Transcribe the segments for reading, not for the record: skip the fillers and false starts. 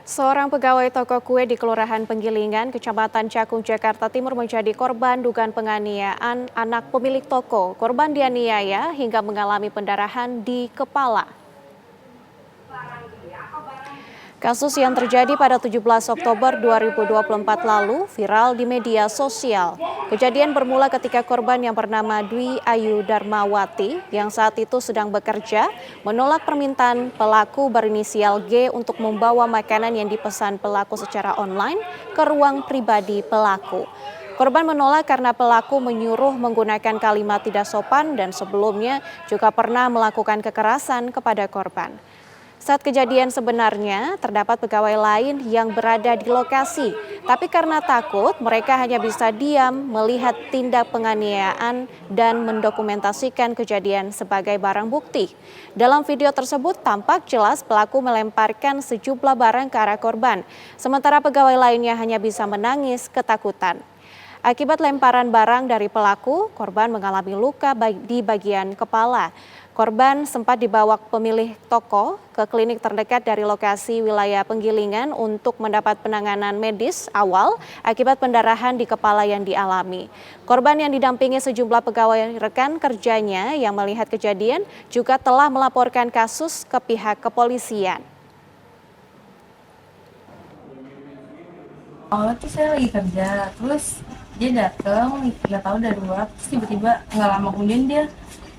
Seorang pegawai toko kue di Kelurahan Penggilingan, Kecamatan Cakung, Jakarta Timur menjadi korban dugaan penganiayaan anak pemilik toko. Korban dianiaya hingga mengalami pendarahan di kepala. Kasus yang terjadi pada 17 Oktober 2024 lalu viral di media sosial. Kejadian bermula ketika korban yang bernama Dwi Ayu Darmawati yang saat itu sedang bekerja menolak permintaan pelaku berinisial G untuk membawa makanan yang dipesan pelaku secara online ke ruang pribadi pelaku. Korban menolak karena pelaku menyuruh menggunakan kalimat tidak sopan dan sebelumnya juga pernah melakukan kekerasan kepada korban. Saat kejadian sebenarnya terdapat pegawai lain yang berada di lokasi, tapi karena takut mereka hanya bisa diam melihat tindak penganiayaan dan mendokumentasikan kejadian sebagai barang bukti. Dalam video tersebut tampak jelas pelaku melemparkan sejumlah barang ke arah korban, sementara pegawai lainnya hanya bisa menangis ketakutan. Akibat lemparan barang dari pelaku, korban mengalami luka di bagian kepala. Korban sempat dibawa pemilik toko ke klinik terdekat dari lokasi wilayah Penggilingan untuk mendapat penanganan medis awal akibat pendarahan di kepala yang dialami. Korban yang didampingi sejumlah pegawai rekan kerjanya yang melihat kejadian juga telah melaporkan kasus ke pihak kepolisian. Awalnya tuh saya lagi kerja, terus dia datang, nggak tahu dari luar, terus tiba-tiba nggak lama kemudian dia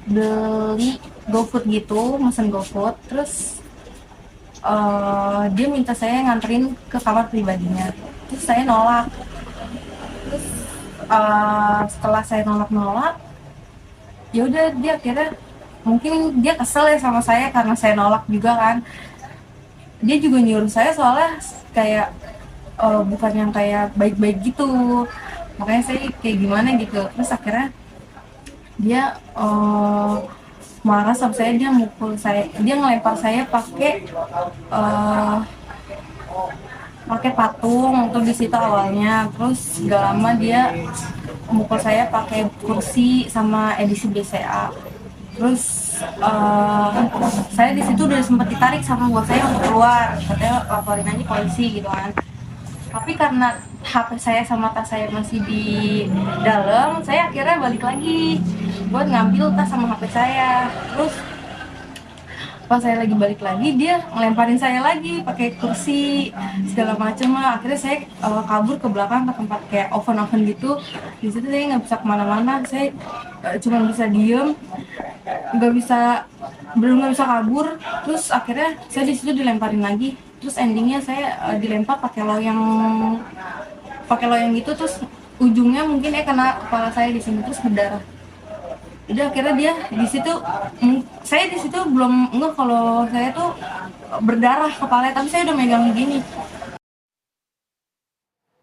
beli GoFood gitu, mesen GoFood, terus dia minta saya nganterin ke kamar pribadinya, terus saya nolak. Terus setelah saya nolak, ya udah dia akhirnya mungkin dia kesel ya sama saya karena saya nolak juga kan. Dia juga nyuruh saya soalnya kayak bukan yang kayak baik-baik gitu, makanya saya kayak gimana gitu. Terus akhirnya dia marah sama saya, dia mukul saya, dia ngelempar saya pakai patung untuk di situ awalnya. Terus gak lama dia mukul saya pakai kursi sama edisi BCA. Terus saya di situ udah sempat ditarik sama bos saya untuk keluar, katanya laporin aja polisi gitu kan. Tapi karena HP saya sama tas saya masih di dalam, saya akhirnya balik lagi buat ngambil tas sama HP saya. Terus pas saya lagi balik lagi, dia ngelemparin saya lagi pakai kursi segala macem lah. Akhirnya saya kabur ke belakang ke tempat kayak oven gitu. Di situ saya nggak bisa kemana-mana, saya cuma bisa diem, nggak bisa kabur. Terus akhirnya saya di situ dilemparin lagi. Terus endingnya saya dilempar pakai loyang gitu, terus ujungnya mungkin kena kepala saya di sini, terus berdarah. Udah akhirnya dia di situ, saya di situ belum ngeh kalau saya tuh berdarah kepalanya, tapi saya udah megang gini.